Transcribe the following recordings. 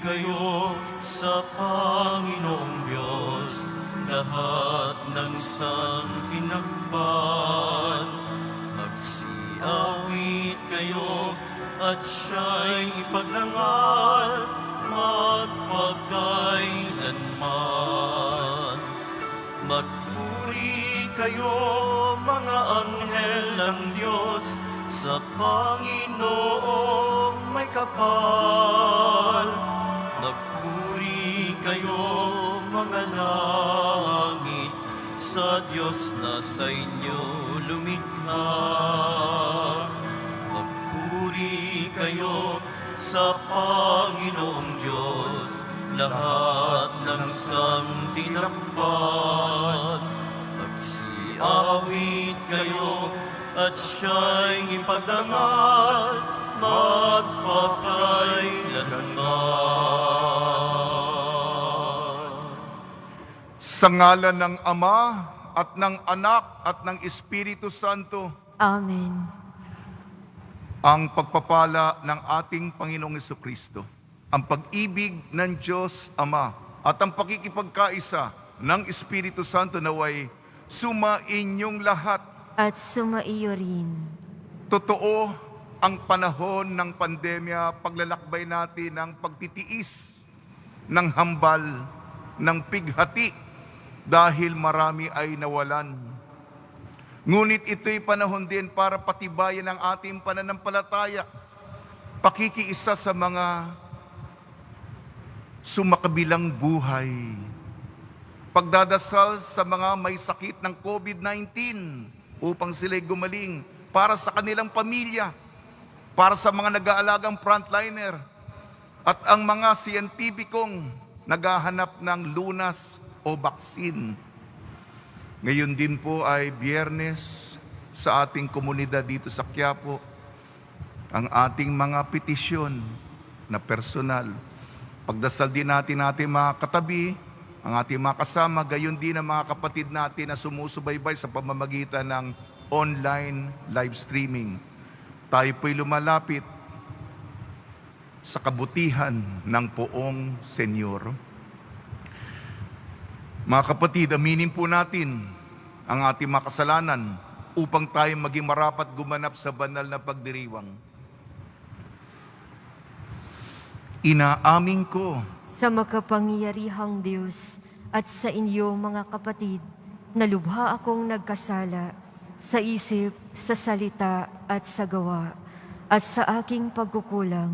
kayo sa Panginoong Diyos, lahat ng santinakpan. Magsiawit kayo at siya'y ipagdangal magpagkailanman. Magpuri kayo mga anghel ng Diyos, sa Panginoong may kapal. Magpuri kayo mga langit, sa Diyos na sa inyo lumikha. Magpuri kayo sa Panginoong Diyos, lahat ng santinakpan. Magsiawit kayo at siya'y ipagdangal magpakailanman. Sa ngalan ng Ama at ng Anak at ng Espiritu Santo. Amen. Ang pagpapala ng ating Panginoong Jesucristo, ang pag-ibig ng Diyos Ama at ang pakikipagkaisa ng Espiritu Santo naway sumainyong lahat. At sumaiyo rin. Totoo ang panahon ng pandemya, paglalakbay natin ng pagtitiis, ng hambal, ng pighati dahil marami ay nawalan. Ngunit ito'y panahon din para patibayan ang ating pananampalataya, pakikiisa sa mga sumakabilang buhay, pagdadasal sa mga may sakit ng COVID-19 upang sila'y gumaling, para sa kanilang pamilya, para sa mga nag-aalagang frontliner, at ang mga siyentipikong naghahanap ng lunas o baksin. Ngayon din po ay Biyernes sa ating komunidad dito sa Quiapo, ang ating mga petisyon na personal. Pagdasal din natin mga katabi, ang ating mga kasama, gayon din ang mga kapatid natin na sumusubaybay sa pamamagitan ng online live streaming. Tayo po'y lumalapit sa kabutihan ng poong Senyor. Mga kapatid, aminin po natin ang ating mga kasalanan upang tayo maging marapat gumanap sa banal na pagdiriwang. Inaamin ko Sa makapangyarihang Diyos at sa inyo mga kapatid, na lubha akong nagkasala sa isip, sa salita at sa gawa, at sa aking pagkukulang.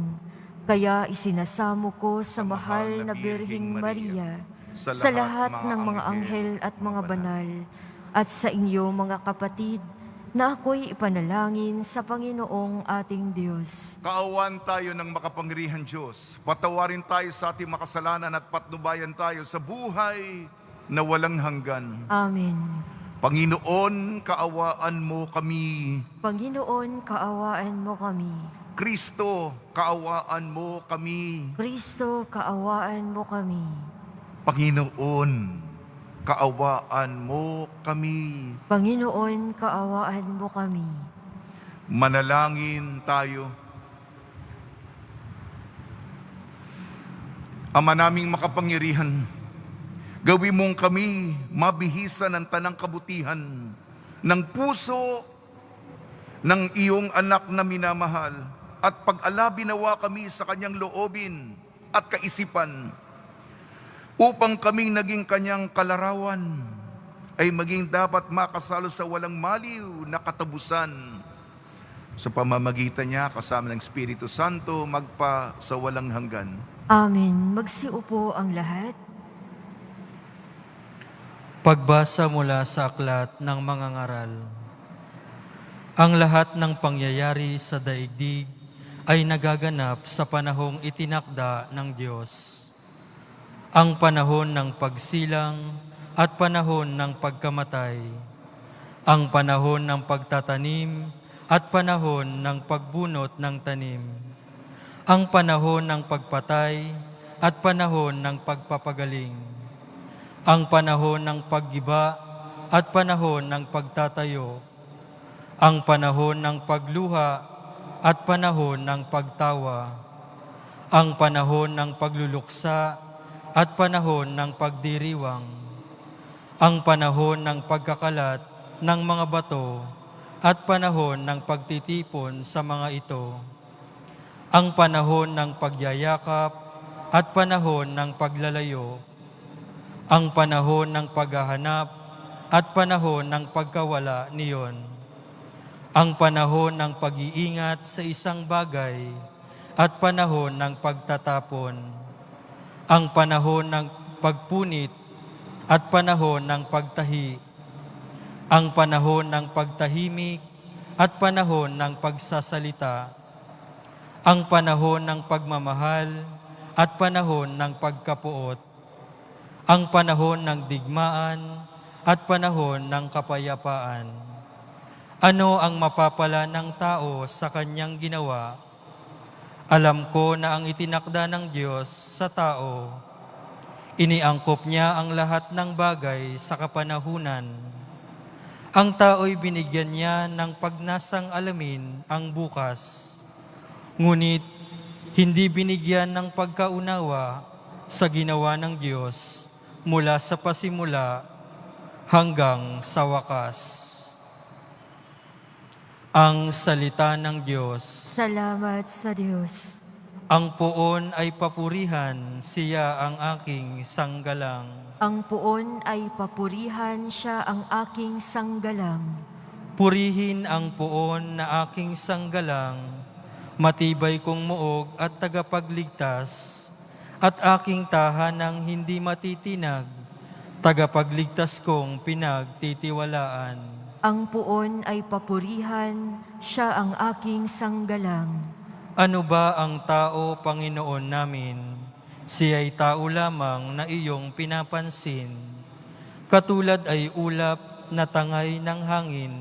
Kaya isinasamo ko sa mahal na Birhing Maria, sa lahat ng mga anghel at mga banal, at sa inyo mga kapatid, na ako'y ipanalangin sa Panginoong ating Diyos. Kaawan tayo ng makapangyarihan Diyos. Patawarin tayo sa ating makasalanan at patnubayan tayo sa buhay na walang hanggan. Amen. Panginoon, kaawaan mo kami. Panginoon, kaawaan mo kami. Kristo, kaawaan mo kami. Kristo, kaawaan mo kami. Panginoon, kaawaan mo kami. Panginoon, kaawaan mo kami. Manalangin tayo. Ama naming makapangyarihan, gawin mong kami mabihisan ng tanang kabutihan ng puso ng iyong anak na minamahal, at pag-alabi nawa kami sa kanyang loobin at kaisipan, upang kaming naging kanyang kalarawan ay maging dapat makasalo sa walang maliw na katabusan. Sa pamamagitan niya, kasama ng Espiritu Santo, magpa sa walang hanggan. Amen. Magsiupo ang lahat. Pagbasa mula sa aklat ng mga ngaral. Ang lahat ng pangyayari sa daigdig ay nagaganap sa panahong itinakda ng Diyos. Ang panahon ng pagsilang at panahon ng pagkamatay, ang panahon ng pagtatanim at panahon ng pagbunot ng tanim, ang panahon ng pagpatay at panahon ng pagpapagaling, ang panahon ng paggiba at panahon ng pagtatayo, ang panahon ng pagluha at panahon ng pagtawa, ang panahon ng pagluluksa at panahon ng pagdiriwang, ang panahon ng pagkakalat ng mga bato at panahon ng pagtitipon sa mga ito, ang panahon ng pagyayakap at panahon ng paglalayo, ang panahon ng paghahanap at panahon ng pagkawala niyon, ang panahon ng pag-iingat sa isang bagay at panahon ng pagtatapon, ang panahon ng pagpunit at panahon ng pagtahi, ang panahon ng pagtahimik at panahon ng pagsasalita, ang panahon ng pagmamahal at panahon ng pagkapuot, ang panahon ng digmaan at panahon ng kapayapaan. Ano ang mapapala ng tao sa kanyang ginawa? Alam ko na ang itinakda ng Diyos sa tao, iniangkop niya ang lahat ng bagay sa kapanahunan. Ang tao'y binigyan niya ng pagnasang alamin ang bukas, ngunit hindi binigyan ng pagkaunawa sa ginawa ng Diyos mula sa pasimula hanggang sa wakas. Ang salita ng Diyos. Salamat sa Diyos. Ang poon ay papurihan, siya ang aking sanggalang. Ang puon ay papurihan, siya ang aking sanggalang. Purihin ang poon na aking sanggalang, matibay kong muog at tagapagligtas, at aking tahanang hindi matitinag, tagapagligtas kong pinagtitiwalaan. Ang puon ay papurihan, siya ang aking sanggalang. Ano ba ang tao, Panginoon namin? Siya'y tao lamang na iyong pinapansin. Katulad ay ulap na tangay ng hangin,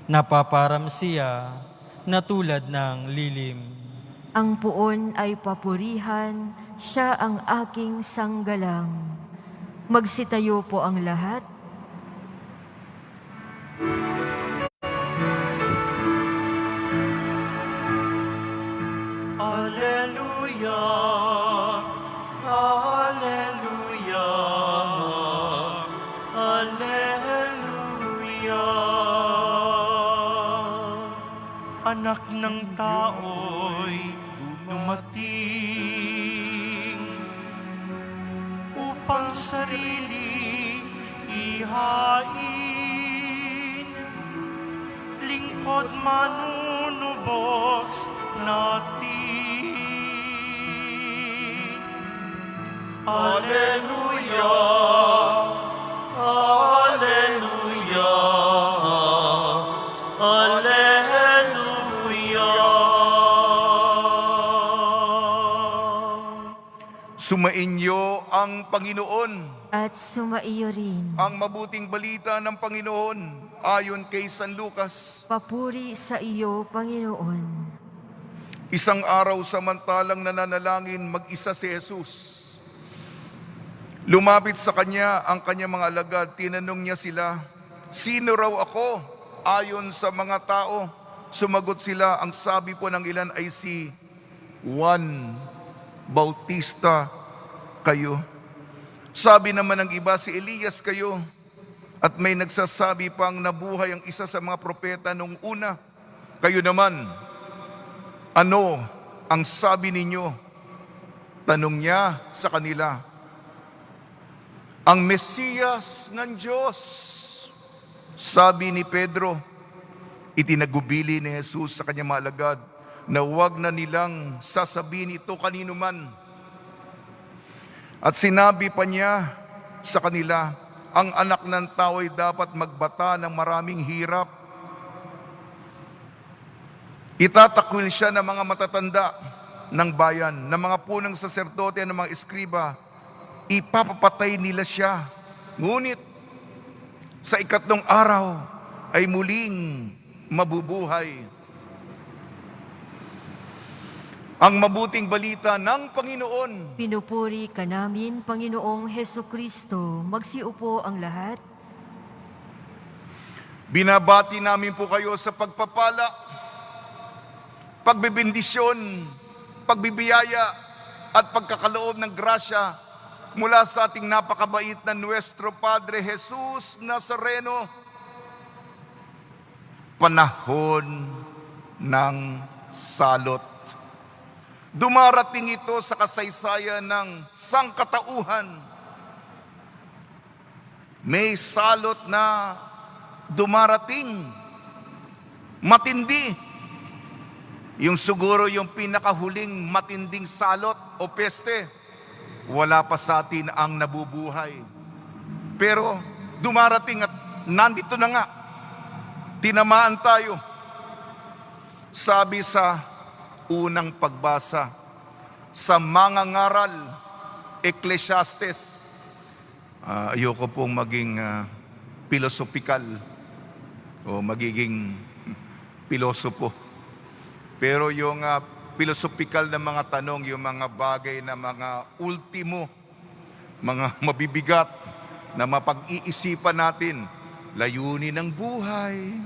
napaparam siya na tulad ng lilim. Ang puon ay papurihan, siya ang aking sanggalang. Magsitayo po ang lahat. Alleluia, Alleluia, Alleluia. Anak ng tao'y dumating upang sarili ihain, lingkod manunubos natin. Alleluia, Alleluia, Alleluia. Sumainyo ang Panginoon. At sumaiyo rin. Ang mabuting balita ng Panginoon ayon kay San Lucas. Papuri sa iyo, Panginoon. Isang araw samantalang nananalangin mag-isa si Jesus. Lumapit sa kanya ang kanyang mga alagad. Tinanong niya sila, sino raw ako ayon sa mga tao? Sumagot sila, ang sabi po ng ilan ay si Juan Bautista kayo. Sabi naman ng iba, si Elias kayo. At may nagsasabi pang nabuhay ang isa sa mga propeta nung una. Kayo naman, ano ang sabi ninyo? Tanong niya sa kanila. Ang Mesiyas ng Diyos. Sabi ni Pedro, itinagubili ni Jesus sa kanyang mga alagad na huwag na nilang sasabihin ito kanino man. At sinabi pa niya sa kanila, ang anak ng tao ay dapat magbata ng maraming hirap. Itatakwil siya ng mga matatanda ng bayan, ng mga punang saserdote at ng mga eskriba. Ipapapatay nila siya. Ngunit sa ikatlong araw ay muling mabubuhay. Ang mabuting balita ng Panginoon. Pinupuri ka namin, Panginoong Hesukristo. Magsiupo ang lahat. Binabati namin po kayo sa pagpapala, pagbibindisyon, pagbibiyaya at pagkakaloob ng grasya mula sa ating napakabait na Nuestro Padre Jesus Nazareno. Panahon ng salot. Dumarating ito sa kasaysayan ng sangkatauhan. May salot na dumarating, matindi. Yung siguro yung pinakahuling matinding salot o peste, wala pa sa atin ang nabubuhay. Pero dumarating at nandito na nga, tinamaan tayo. Sabi sa unang pagbasa sa mangangaral, Ecclesiastes. Ayoko pong maging philosophical o magiging pilosopo. Pero yung philosophical na mga tanong, yung mga bagay na mga ultimo, mga mabibigat na mapag-iisipan natin, layunin ng buhay,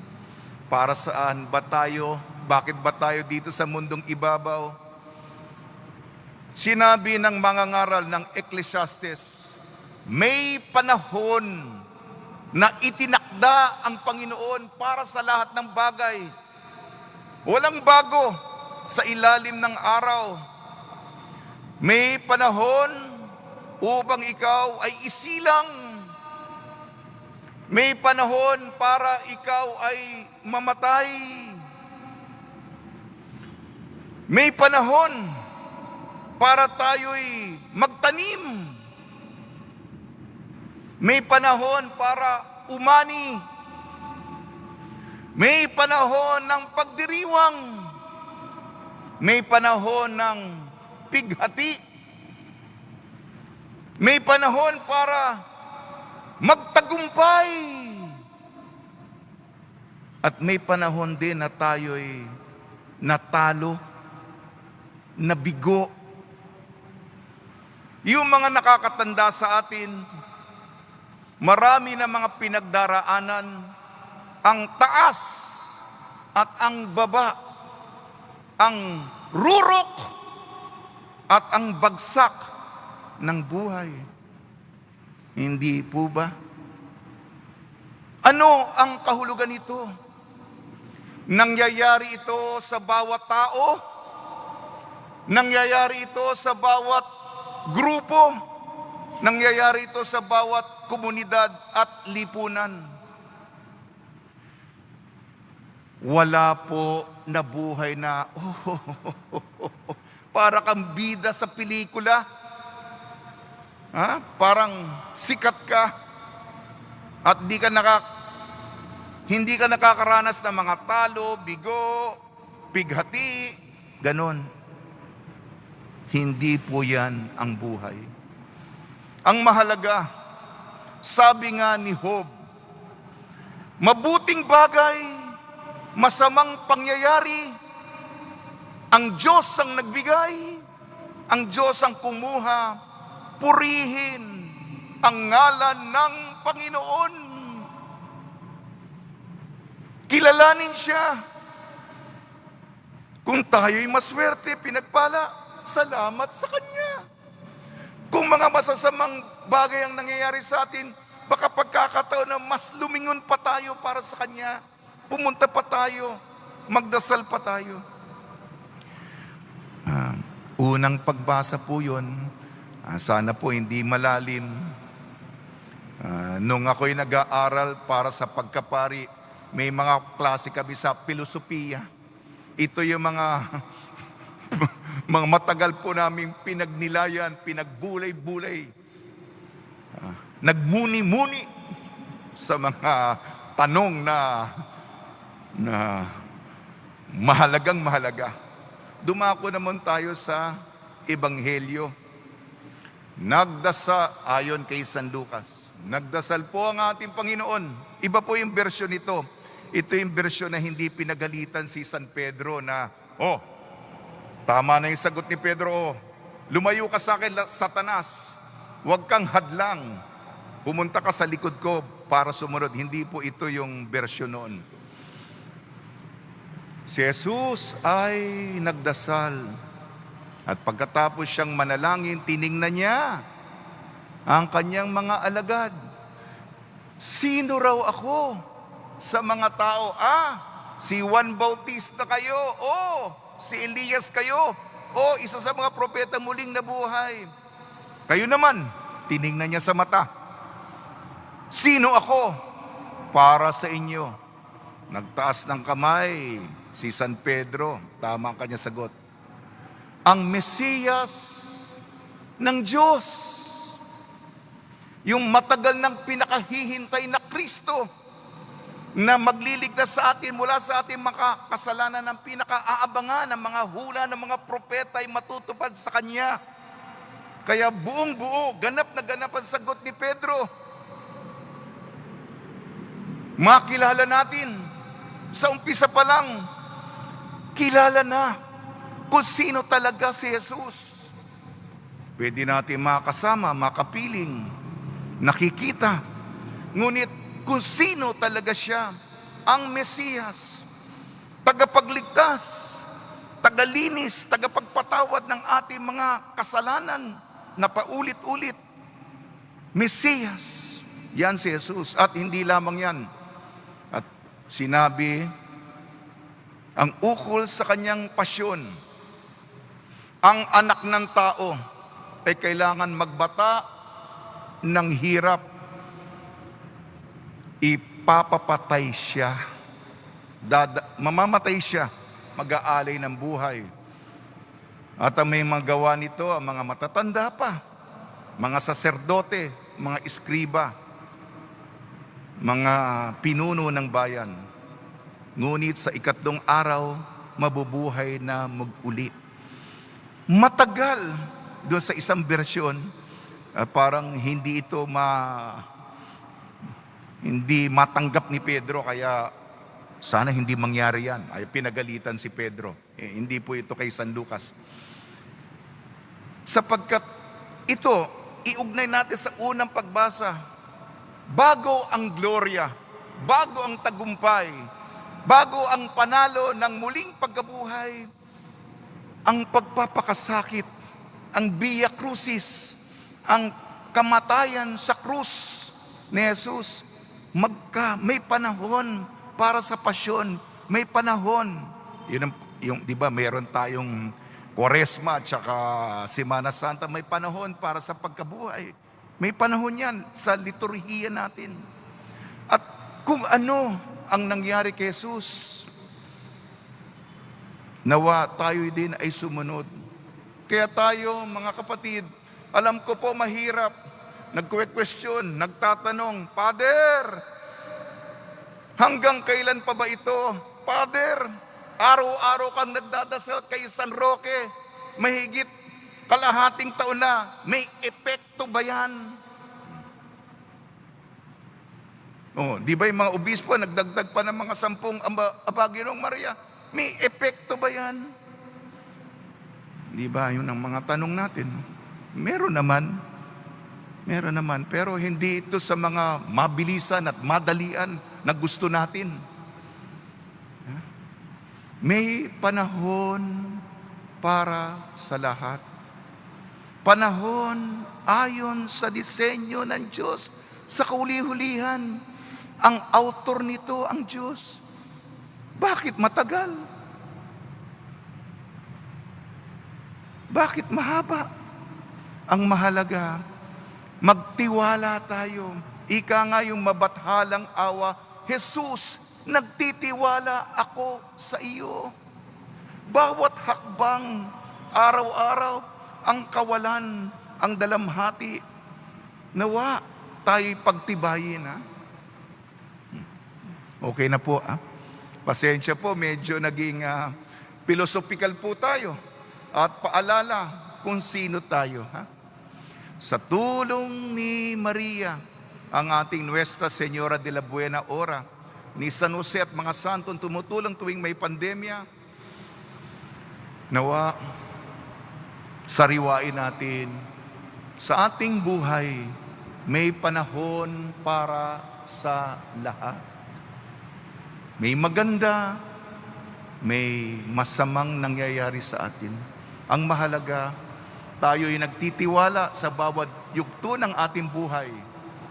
para saan ba tayo, bakit ba tayo dito sa mundong ibabaw? Sinabi ng mangangaral ng Ecclesiastes, may panahon na itinakda ang Panginoon para sa lahat ng bagay. Walang bago sa ilalim ng araw. May panahon upang ikaw ay isilang. May panahon para ikaw ay mamatay. May panahon para tayo'y magtanim. May panahon para umani. May panahon ng pagdiriwang. May panahon ng pighati. May panahon para magtagumpay. At may panahon din na tayo'y natalo, nabigo. Yung mga nakakatanda sa atin, marami na mga pinagdaraanan, ang taas at ang baba, ang rurok at ang bagsak ng buhay. Hindi po ba? Ano ang kahulugan nito? Nangyayari ito sa bawat tao? Nangyayari ito sa bawat grupo? Nangyayari ito sa bawat komunidad at lipunan? Wala po na buhay na para kang bida sa pelikula. Parang sikat ka at hindi ka nakakaranas ng mga talo, bigo, pighati, ganon. Hindi po yan ang buhay. Ang mahalaga, sabi nga ni Job, mabuting bagay, masamang pangyayari, ang Diyos ang nagbigay, ang Diyos ang kumuha, purihin ang ngalan ng Panginoon. Kilalanin siya. Kung tayo'y maswerte, pinagpala, salamat sa Kanya. Kung mga masasamang bagay ang nangyayari sa atin, baka pagkakataon na mas lumingon pa tayo para sa Kanya. Pumunta pa tayo, magdasal pa tayo. Unang pagbasa po yun, sana po hindi malalim. Nung ako'y nag-aaral para sa pagkapari, may mga klase kami sa filosofiya. Ito yung mga matagal po naming pinagnilayan, pinagbulay-bulay. Nagmuni-muni sa mga tanong na mahalagang mahalaga. Dumako naman tayo sa Ebanghelyo. Ayon kay San Lucas, nagdasal po ang ating Panginoon. Iba po yung bersyon nito. Ito yung bersyon na hindi pinagalitan si San Pedro na, tama na yung sagot ni Pedro, lumayo ka sa akin, Satanas. Huwag kang hadlang. Pumunta ka sa likod ko para sumunod. Hindi po ito yung bersyon noon. Si Jesus ay nagdasal. At pagkatapos siyang manalangin, tiningnan niya ang kanyang mga alagad. Sino raw ako sa mga tao? Si Juan Bautista kayo. Si Elias kayo. Isa sa mga propeta muling nabuhay. Kayo naman, tiningnan niya sa mata. Sino ako para sa inyo? Nagtaas ng kamay si San Pedro. Tama ang kanyang sagot. Ang Mesiyas ng Diyos. Yung matagal nang pinakahihintay na Kristo na magliligtas sa atin mula sa ating mga kasalanan, ng pinakaaabangan ng mga hula ng mga propeta ay matutupad sa Kanya. Kaya buong buo, ganap na ganap ang sagot ni Pedro. Makilala natin, sa umpisa pa lang, kilala na kung sino talaga si Jesus. Pwede natin makasama, makapiling, nakikita. Ngunit kung sino talaga siya, ang Mesiyas, tagapagligtas, tagalinis, tagapagpatawad ng ating mga kasalanan na paulit-ulit. Mesiyas, yan si Jesus. At hindi lamang yan. At sinabi, ang ukol sa kanyang pasyon, ang anak ng tao ay kailangan magbata ng hirap. Ipapapatay siya. Mamamatay siya. Mag-aalay ng buhay. At ang may magawa nito, ang mga matatanda pa, mga saserdote, mga iskriba, mga pinuno ng bayan. Ngunit sa 3 araw, mabubuhay na mag-uli. Matagal doon sa isang bersyon, parang hindi ito hindi matanggap ni Pedro, kaya sana hindi mangyari yan. Ay pinagalitan si Pedro. Hindi po ito kay San Lucas. Sapagkat ito, iugnay natin sa unang pagbasa. Bago ang gloria, bago ang tagumpay, bago ang panalo ng muling pagkabuhay, ang pagpapakasakit, ang Via Crucis, ang kamatayan sa krus ni Jesus, may panahon para sa pasyon, may panahon. Yung 'di ba, mayroon tayong Quaresma at saka Semana Santa, may panahon para sa pagkabuhay. May panahon 'yan sa liturhiya natin. At kung ano ang nangyari kay Jesus, nawa tayo din ay sumunod. Kaya tayo, mga kapatid, alam ko po mahirap. Nagque-question, nagtatanong, Father, hanggang kailan pa ba ito? Father, araw-araw kang nagdadasal kay San Roque, mahigit kalahating taon na, may epekto ba yan? Di ba yung mga obispo, nagdagdag pa ng mga 10 Ginong Maria? May epekto ba yan? Di ba? Yun ang mga tanong natin. Meron naman. Pero hindi ito sa mga mabilisan at madalian na gusto natin. May panahon para sa lahat. Panahon ayon sa disenyo ng Diyos. Sa kauli-hulihan, ang author nito, ang Diyos. Bakit matagal? Bakit mahaba? Ang mahalaga, magtiwala tayo. Ika nga yung mabathalang awa, Jesus, nagtitiwala ako sa iyo. Bawat hakbang, araw-araw, ang kawalan, ang dalamhati, nawa tayo'y pagtibayin. Okay na po. Pasensya po, medyo naging philosophical po tayo. At paalala kung sino tayo. Sa tulong ni Maria, ang ating Nuestra Señora de la Buena Hora, ni San Jose at mga santong tumutulong tuwing may pandemya, nawa, sariwain natin sa ating buhay, may panahon para sa lahat. May maganda, may masamang nangyayari sa atin. Ang mahalaga, tayo'y nagtitiwala sa bawat yugto ng ating buhay,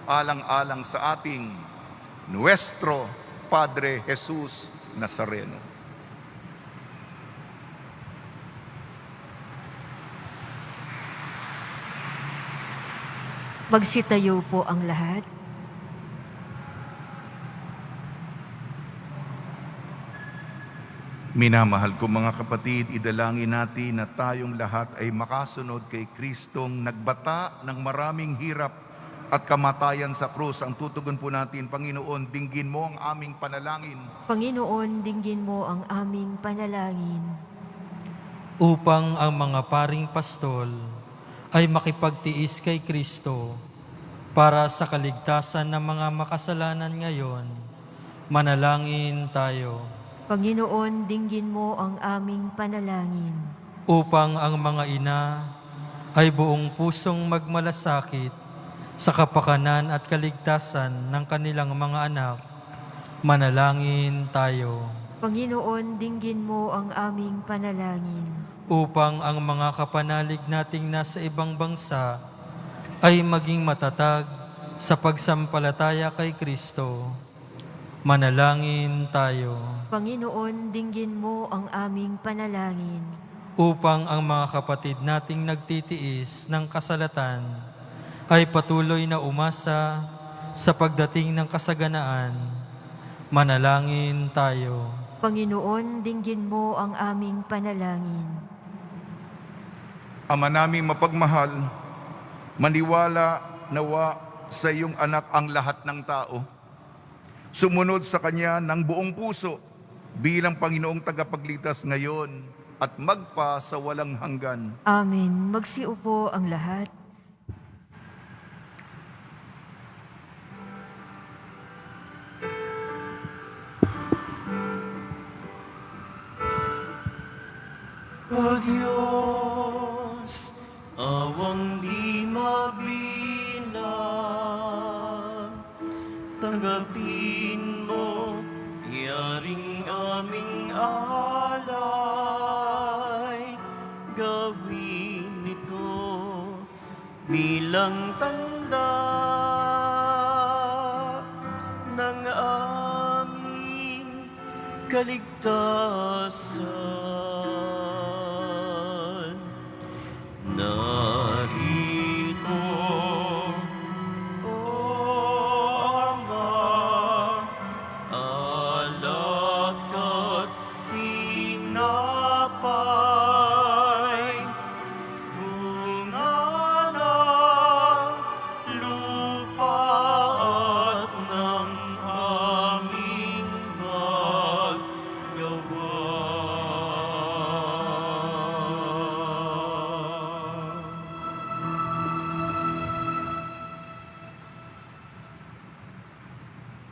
alang-alang sa ating Nuestro Padre Jesus Nazareno. Magsitayo po ang lahat. Minamahal ko mga kapatid, idalangin natin na tayong lahat ay makasunod kay Kristong nagbata ng maraming hirap at kamatayan sa krus. Ang tutugon po natin, Panginoon, dinggin mo ang aming panalangin. Panginoon, dinggin mo ang aming panalangin. Upang ang mga paring pastol ay makipagtiis kay Kristo para sa kaligtasan ng mga makasalanan ngayon, manalangin tayo. Panginoon, dinggin mo ang aming panalangin. Upang ang mga ina ay buong pusong magmalasakit sa kapakanan at kaligtasan ng kanilang mga anak, manalangin tayo. Panginoon, dinggin mo ang aming panalangin. Upang ang mga kapanalig nating nasa ibang bangsa ay maging matatag sa pagsampalataya kay Kristo, manalangin tayo. Panginoon, dinggin mo ang aming panalangin. Upang ang mga kapatid nating nagtitiis ng kasalatan ay patuloy na umasa sa pagdating ng kasaganaan, manalangin tayo. Panginoon, dinggin mo ang aming panalangin. Ama naming mapagmahal, maniwala nawa sa iyong anak ang lahat ng tao. Sumunod sa Kanya ng buong puso bilang Panginoong tagapagligtas ngayon at magpa sa walang hanggan. Amen. Magsiupo ang lahat. O Diyos, awang di mabilang, tanggapin mo, yaring aming alay, gawin ito bilang tanda ng aming kaligtasan. Narito, O Ama, alak at tinapay, bunga ng lupa at ng aming paggawa.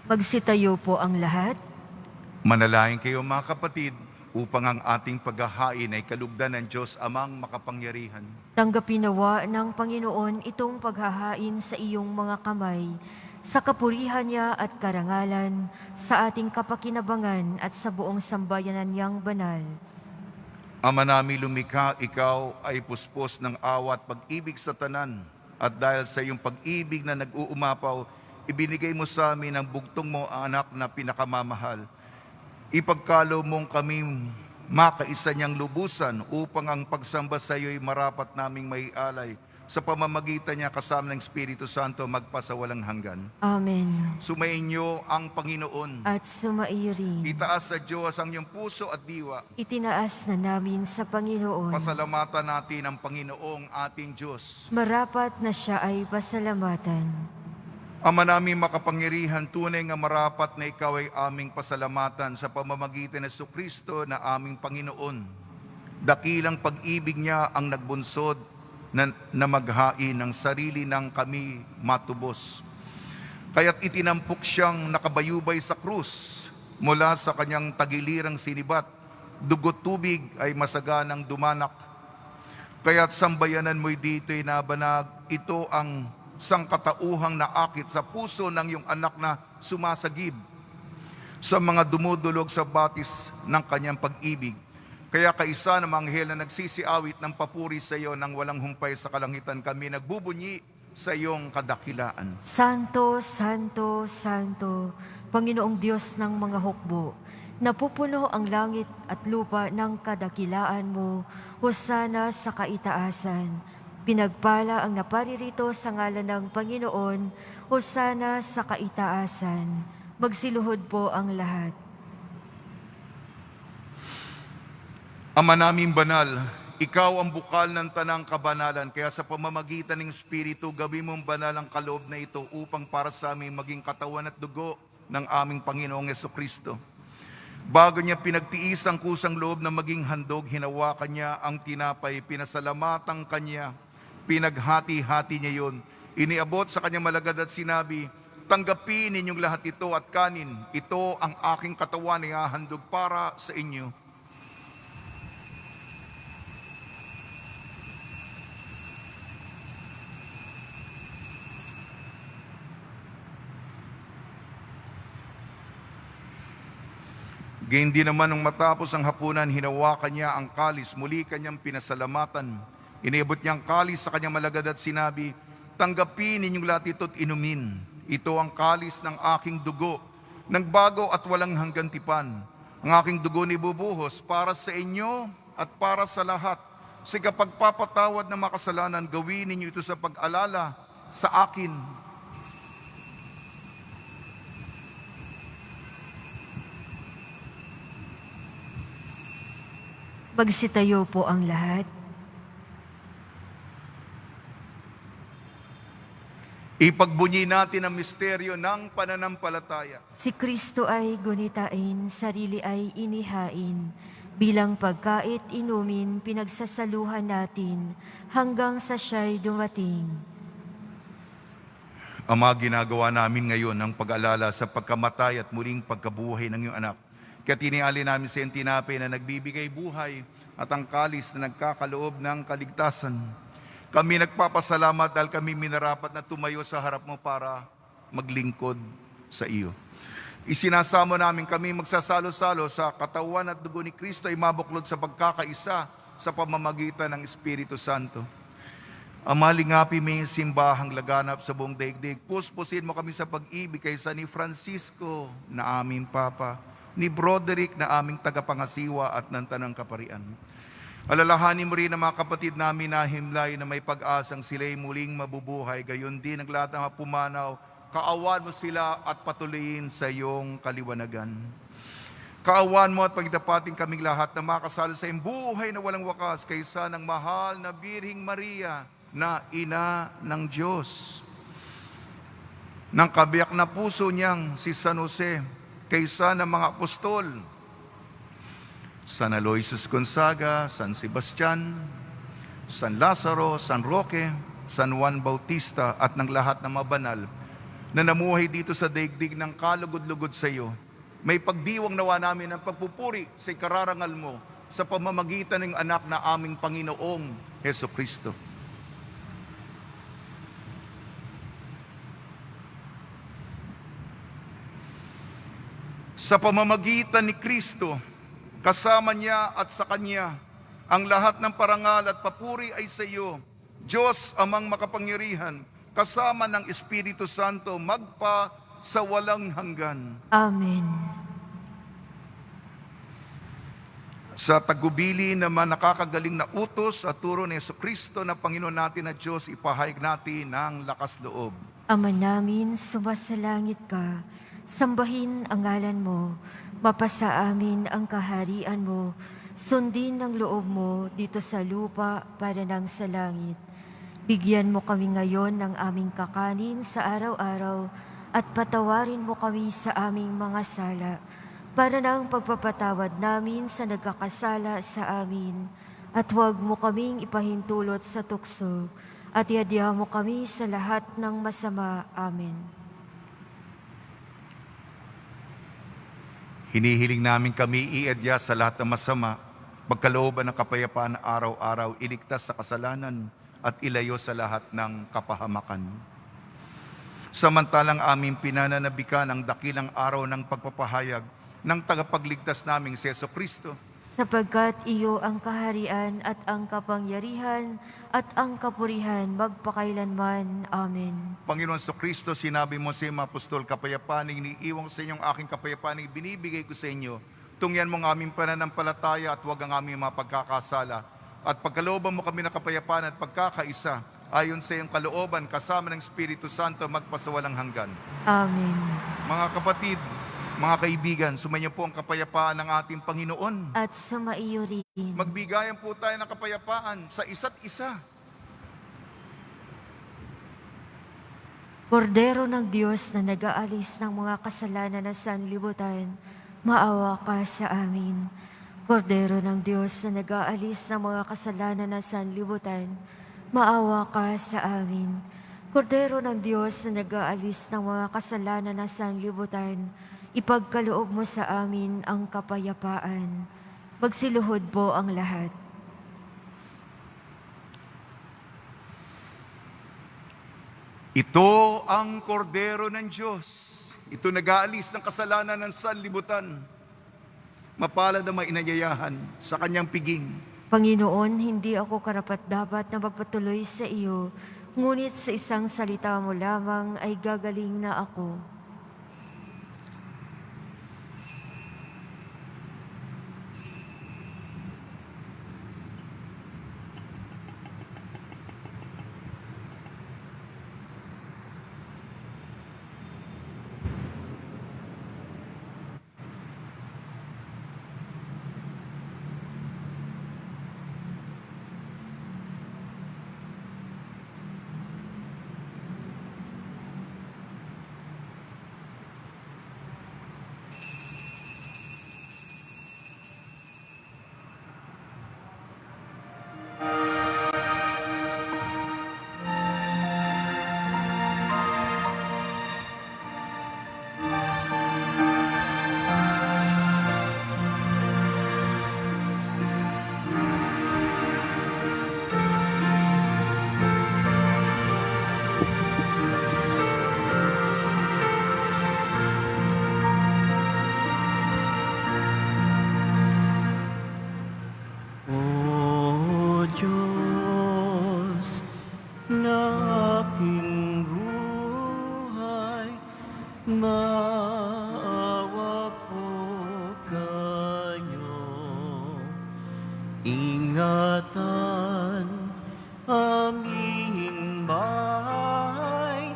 Magsitayo po ang lahat. Manalangin kayo mga kapatid upang ang ating paghahain ay kalugdan ng Diyos Amang makapangyarihan. Tanggapin nawa ng Panginoon itong paghahain sa iyong mga kamay, sa kapurihan niya at karangalan, sa ating kapakinabangan at sa buong sambayanan niyang banal. Ama namin lumikha, ikaw ay puspos ng awa at pag-ibig sa tanan. At dahil sa iyong pag-ibig na nag-uumapaw, ibinigay mo sa amin ang bugtong mo ang anak na pinakamamahal. Ipagkalo mong kami makaisa niyang lubusan upang ang pagsamba sa iyo ay marapat naming may alay. Sa pamamagitan niya kasama ng Espiritu Santo magpasawalang hanggan. Amen. Sumainyo ang Panginoon. At sumaiyo rin. Itaas sa Diyos ang iyong puso at diwa. Itinaas na namin sa Panginoon. Pasalamatan natin ang Panginoong ating Diyos. Marapat na siya ay pasalamatan. Ama namin makapangyarihan, tunay nga marapat na ikaw ay aming pasalamatan sa pamamagitan ng Jesucristo na aming Panginoon. Dakilang pag-ibig niya ang nagbunsod na maghain ng sarili ng kami matubos. Kaya't itinampok siyang nakabayubay sa krus mula sa kanyang tagilirang sinibat. Dugot tubig ay masaganang dumanak. Kaya't sambayanan mo'y dito'y nabanag. Ito ang sangkatauhang naakit sa puso ng iyong anak na sumasagib sa mga dumudulog sa batis ng kanyang pag-ibig. Kaya kaisa ng mga anghel na nagsisiawit ng papuri sa iyo nang walang humpay sa kalangitan, kami nagbubunyi sa iyong kadakilaan. Santo, Santo, Santo, Panginoong Diyos ng mga hukbo, napupuno ang langit at lupa ng kadakilaan mo. Hosana sa kaitaasan. Pinagpala ang naparirito sa ngalan ng Panginoon. Hosana sa kaitaasan. Magsiluhod po ang lahat. Ama naming banal, ikaw ang bukal ng tanang kabanalan, kaya sa pamamagitan ng Espiritu, gawin mong banal ang kaloob na ito upang para sa amin maging katawan at dugo ng aming Panginoong Jesucristo. Bago niya pinagtiis ang kusang loob na maging handog, hinawakan niya ang tinapay, pinasalamatan kanya, pinaghati-hati niya yun. Iniabot sa kanyang malagad at sinabi, tanggapin ninyong lahat ito at kanin. Ito ang aking katawan na ihahandog para sa inyo. Gayun din naman nung matapos ang hapunan, hinawakan niya ang kalis, muli kanyang pinasalamatan. Iniabot niya ang kalis sa kanyang malagad at sinabi, tanggapin ninyong lahat ito at inumin. Ito ang kalis ng aking dugo, ng bago at walang hanggang tipan. Ang aking dugo ni bubuhos para sa inyo at para sa lahat. Sa kapagpapatawad ng makasalanan, gawin ninyo ito sa pag-alala sa akin. Magsitayo po ang lahat. Ipagbunyi natin ang misteryo ng pananampalataya. Si Kristo ay gunitain, sarili ay inihain. Bilang pagkait inumin, pinagsasaluhan natin hanggang sa siya'y dumating. Ama, ginagawa namin ngayon ang pag-alala sa pagkamatay at muling pagkabuhay ng iyong anak. Kaya tiniali namin sa iyong tinapay na nagbibigay buhay at ang kalis na nagkakaloob ng kaligtasan. Kami nagpapasalamat dahil kami minarapat na tumayo sa harap mo para maglingkod sa iyo. Isinasamo namin kami magsasalo-salo sa katawan at dugo ni Kristo ay mabuklod sa pagkakaisa sa pamamagitan ng Espiritu Santo. Ama, lingapi mo yung simbahang laganap sa buong daigdig. Puspusin mo kami sa pag-ibig kaysa ni Francisco na aming Papa, ni Broderick na aming tagapangasiwa at ng Tanang Kaparian. Alalahanin mo rin ang mga kapatid namin na himlay na may pag-asang sila'y muling mabubuhay. Gayon din ang lahat ng mga pumanaw, kaawan mo sila at patuloyin sa iyong kaliwanagan. Kaawan mo at pagdapating kaming lahat na makasalo sa iyong buhay na walang wakas kaysa ng mahal na Birhing Maria na ina ng Diyos. Nang kabiyak na puso niyang si San Jose, kaysa ng mga apostol, San Aloysius Gonzaga, San Sebastian, San Lazaro, San Roque, San Juan Bautista at ng lahat ng mga banal na namuhay dito sa daigdig ng kalugod-lugod sa iyo. May pagdiwang nawa namin ng pagpupuri sa ikararangal mo sa pamamagitan ng anak na aming Panginoong Jesucristo. Sa pamamagitan ni Kristo, kasama niya at sa Kanya, ang lahat ng parangal at papuri ay sa iyo, Diyos amang makapangyarihan, kasama ng Espiritu Santo, magpa sa walang hanggan. Amen. Sa tagubili naman nakakagaling na utos at turo ni Jesucristo na Panginoon natin na Diyos, ipahayag natin ng lakas loob. Ama namin, sumasalangit ka. Sambahin ang ngalan mo, mapasa amin ang kaharian mo, sundin ang loob mo dito sa lupa para nang sa langit. Bigyan mo kami ngayon ng aming kakanin sa araw-araw at patawarin mo kami sa aming mga sala para nang pagpapatawad namin sa nagkakasala sa amin. At huwag mo kaming ipahintulot sa tukso at iadya mo kami sa lahat ng masama. Amen. Hinihiling namin kami iadya sa lahat ng masama, pagkalooban ng kapayapaan araw-araw, iligtas sa kasalanan at ilayo sa lahat ng kapahamakan. Samantalang aming pinananabikan ang dakilang araw ng pagpapahayag ng tagapagligtas naming si Jesucristo. sapagkat iyo ang kaharian at ang kapangyarihan at ang kapurihan magpakailanman. Amen. Panginoon sa Kristo, sinabi mo sa mga apostol, kapayapaan iniiwan sa inyong aking kapayapaan binibigay ko sa inyo. Tungyan mo ang aming pananampalataya at huwag ang aming mga pagkakasala. At pagkalooban mo kami ng kapayapaan at pagkakaisa, ayon sa iyong kalooban, kasama ng Espiritu Santo, magpasawalang hanggan. Amen. Mga kapatid, mga kaibigan, sumainyo po ang kapayapaan ng ating Panginoon. At sumaiyo rin. Magbigayan po tayo ng kapayapaan sa isa't isa. Kordero ng Diyos na nag-aalis ng mga kasalanan ng sanlibutan, maawa ka sa amin. Kordero ng Diyos na nag-aalis ng mga kasalanan ng sanlibutan, maawa ka sa amin. Kordero ng Diyos na nag-aalis ng mga kasalanan ng sanlibutan, ipagkaloob mo sa amin ang kapayapaan. Magsiluhod po ang lahat. Ito ang kordero ng Diyos. Ito nag-aalis ng kasalanan ng sanlibutan. Mapalad ang mainanyayahan sa kanyang piging. Panginoon, hindi ako karapat-dapat na magpatuloy sa iyo, ngunit sa isang salita mo lamang ay gagaling na ako. Maawa po kayo, ingatan aming bahay,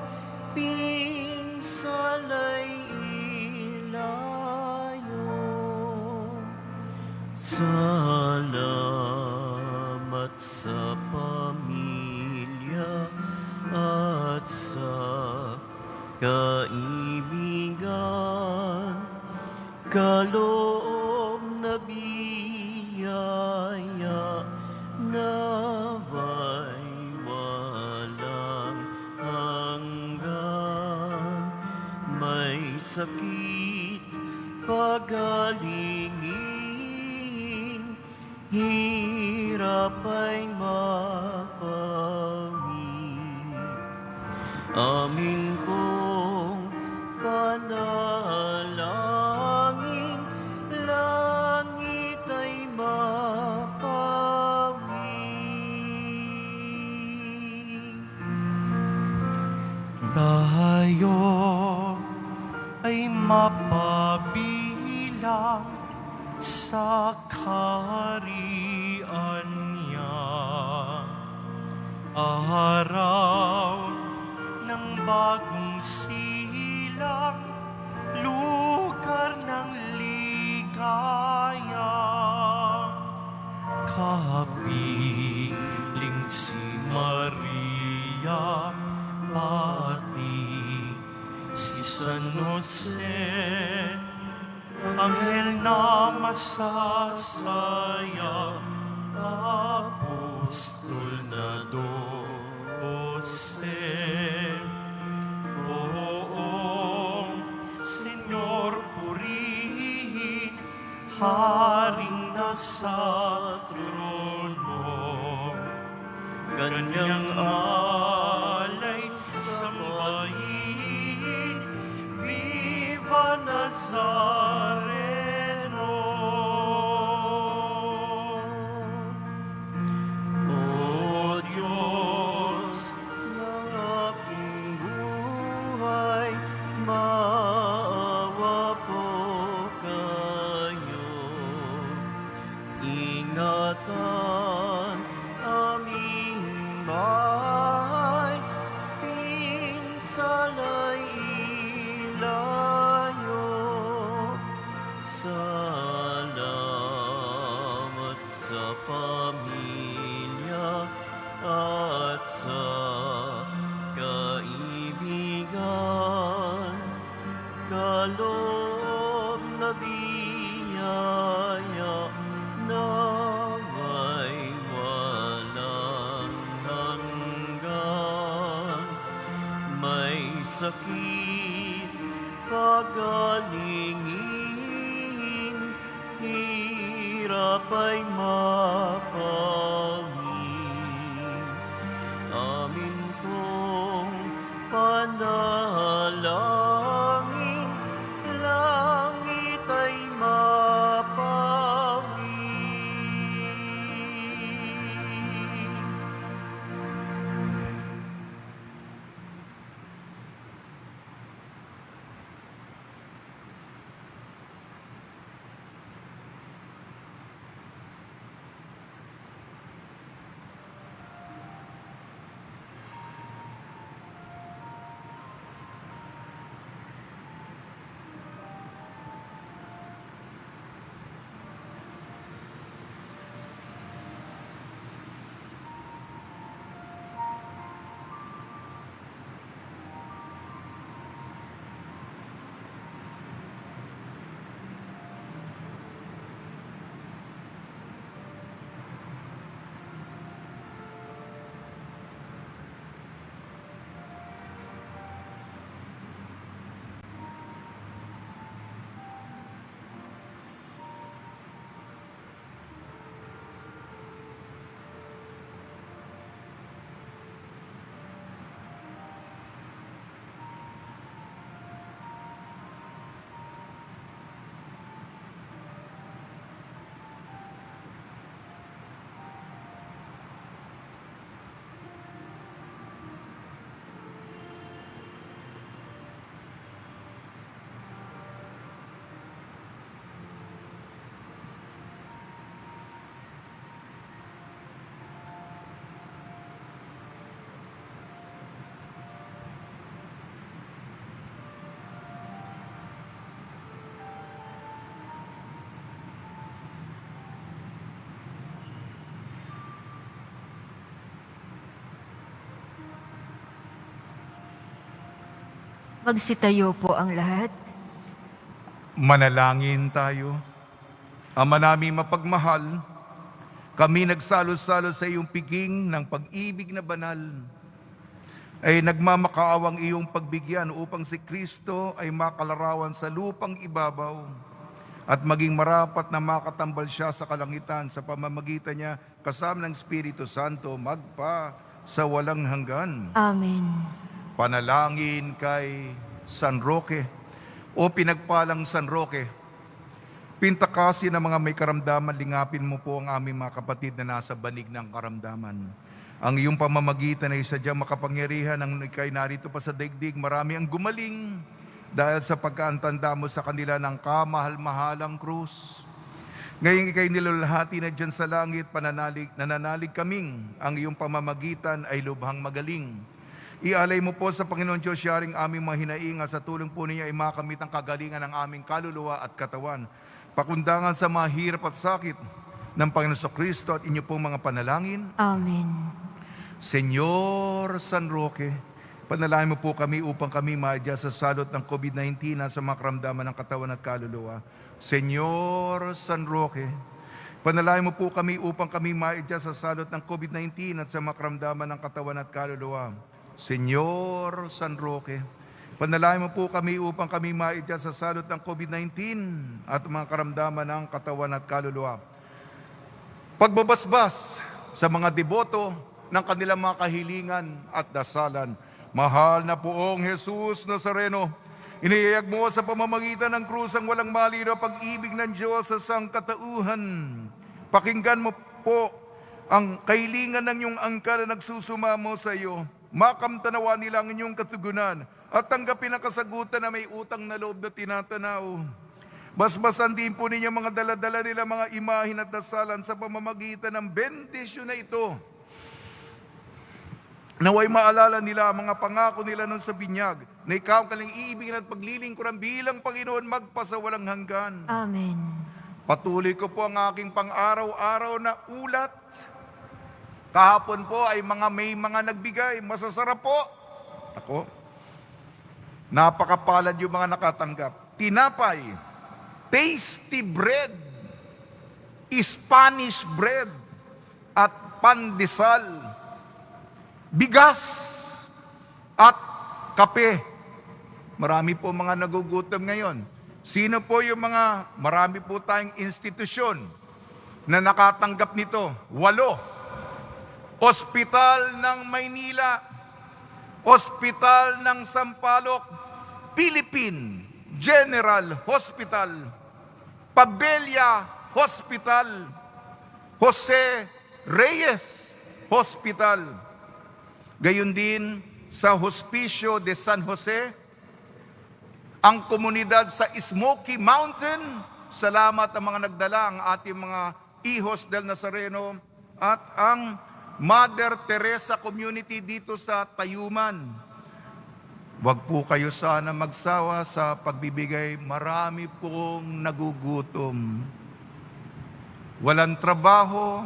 pinsalay ilayo. Salamat sa pamilya at sa kaibigan, kaloob na biyaya, nawa'y walang hanggan. May sakit pagalingin, hirap ay mapawi. Amin pong panalangin, langit ay mapawi. Tayo ay mapabilang sa kaharian niya. Araw ng bagong silang, lugar ng ligaya. Kapiling si Maria, pati si San Jose, anghel na masasaya, apostol na Jose. Oo, Senyor, purihin, haring nasa trono, kanyang alay sambahin, viva Nazareno. sakit, pagalingin, hirap ay mapangin. Amin pong panalangin, langit ay mapawin. Magsitayo po ang lahat. Manalangin tayo. Ama naming mapagmahal, kami nagsalo-salo sa iyong piging ng pag-ibig na banal, ay nagmamakaawang iyong pagbigyan upang si Kristo ay makalarawan sa lupang ibabaw at maging marapat na makatambal siya sa kalangitan sa pamamagitan niya kasama ng Espiritu Santo magpa sa walang hanggan. Amen. Panalangin kay San Roque. O pinagpalang San Roque, pintakasin ng mga may karamdaman, lingapin mo po ang aming mga kapatid na nasa banig ng karamdaman. Ang iyong pamamagitan ay sadyang makapangyarihan ang ikay narito pa sa daigdig. Marami ang gumaling dahil sa pagkaantanda mo sa kanila ng kamahal-mahalang krus. Ngayon ikay nilalahati na dyan sa langit, nananalig kaming ang iyong pamamagitan ay lubhang magaling. Ialay mo po sa Panginoon Diyos yaring aming mga hinainga, sa tulong po niya ay makamit ang kagalingan ng aming kaluluwa at katawan. Pakundangan sa mga hirap at sakit ng Panginoon sa Kristo at inyo pong mga panalangin. Amen. Senyor San Roque, panalangin mo po kami upang kami maadya sa salot ng COVID-19 at sa mga karamdaman ng katawan at kaluluwa. Senyor San Roque, panalangin mo po kami upang kami maadya sa salot ng COVID-19 at sa mga karamdaman ng katawan at kaluluwa. Senyor San Roque, panalangin mo po kami upang kami maidya sa salot ng COVID-19 at mga karamdaman ng katawan at kaluluwa. Pagbabasbas sa mga deboto ng kanilang mga kahilingan at dasalan. Mahal na poong Jesus Nazareno, iniyayag mo sa pamamagitan ng krus ang walang malino pag-ibig ng Diyos sa sangkatauhan. Pakinggan mo po ang kahilingan ng iyong angkan na nagsusumamo sa iyo. Makamtanawa nila ang inyong katugunan at tanggapin ang kasagutan na may utang na loob na tinatanaw. Basbasan din po ninyo mga daladala nila mga imahin at dasalan sa pamamagitan ng bendisyon na ito. Naway maalala nila ang mga pangako nila nun sa binyag na ikaw ang kanilang iibigin at paglilingkuran bilang Panginoon magpasawalang hanggan. Amen. Patuloy ko po ang aking pang-araw-araw na ulat. Kahapon po ay may mga nagbigay. Masasarap po. Ako, napakapalad yung mga nakatanggap. Tinapay, tasty bread, Spanish bread, at pandesal, bigas, at kape. Marami po mga nagugutom ngayon. Sino po yung mga, marami po tayong institusyon na nakatanggap nito? 8. Ospital ng Maynila, Ospital ng Sampaloc, Philippine General Hospital, Pabella Hospital, Jose Reyes Hospital. Gayon din sa Hospicio de San Jose, ang komunidad sa Smoky Mountain. Salamat ang mga nagdala, ang ating mga Hijos del Nazareno, at ang Mother Teresa Community dito sa Tayuman. Huwag po kayo sana magsawa sa pagbibigay. Marami pong nagugutom. Walang trabaho,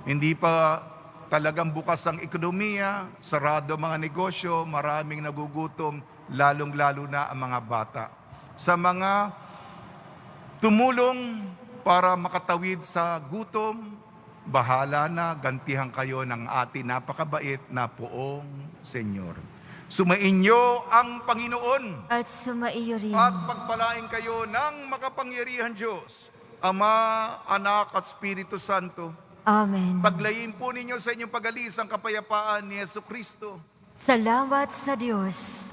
hindi pa talagang bukas ang ekonomiya, sarado mga negosyo, maraming nagugutom, lalong-lalo na ang mga bata. Sa mga tumulong para makatawid sa gutom, bahala na, gantihan kayo ng ating napakabait na Poong Senyor. Sumainyo ang Panginoon At sumaiyo rin. at pagpalain kayo ng makapangyarihan Diyos, Ama, Anak at Espiritu Santo. Amen. Paglayin po ninyo sa inyong pag-alis ang kapayapaan ni Jesucristo. Salamat sa Diyos.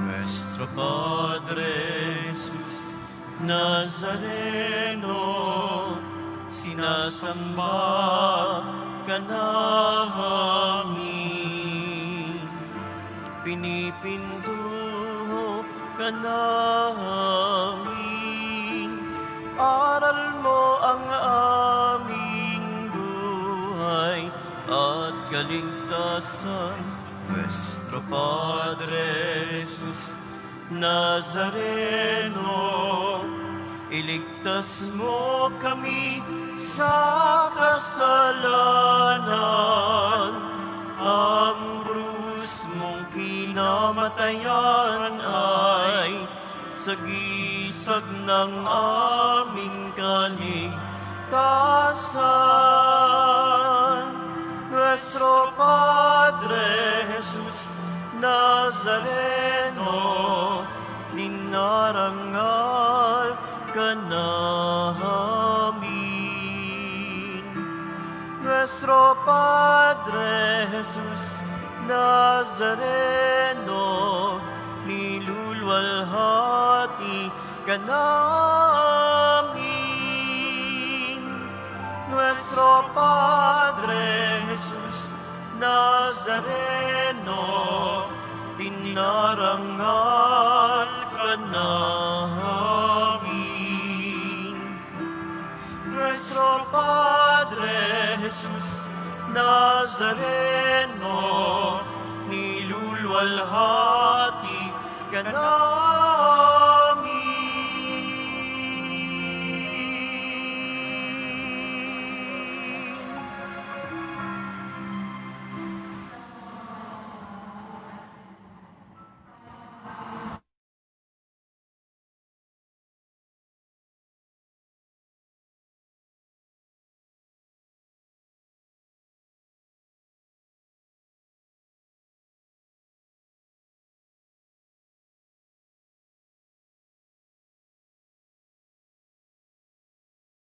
Nuestro Padre Jesus Nazareno, sinasamba ka namin, pinipintuho ka namin, aral mo ang aming buhay at kaligtasan. Nuestro Padre Jesus Nazareno, iligtas mo kami sa kasalanan. Ang krus mong kinamatayan ay sagisag ng aming kaligtasan. Nuestro Padre Jesus Nazareno, ninarangal ka namin. Nuestro Padre Jesus Nazareno, nilulwalhati ka namin. Nuestro Padre Jesus Nazareno, dinarangal ka namin. Nuestro Padre Jesus Nazareno, nilulwalhati ka namin.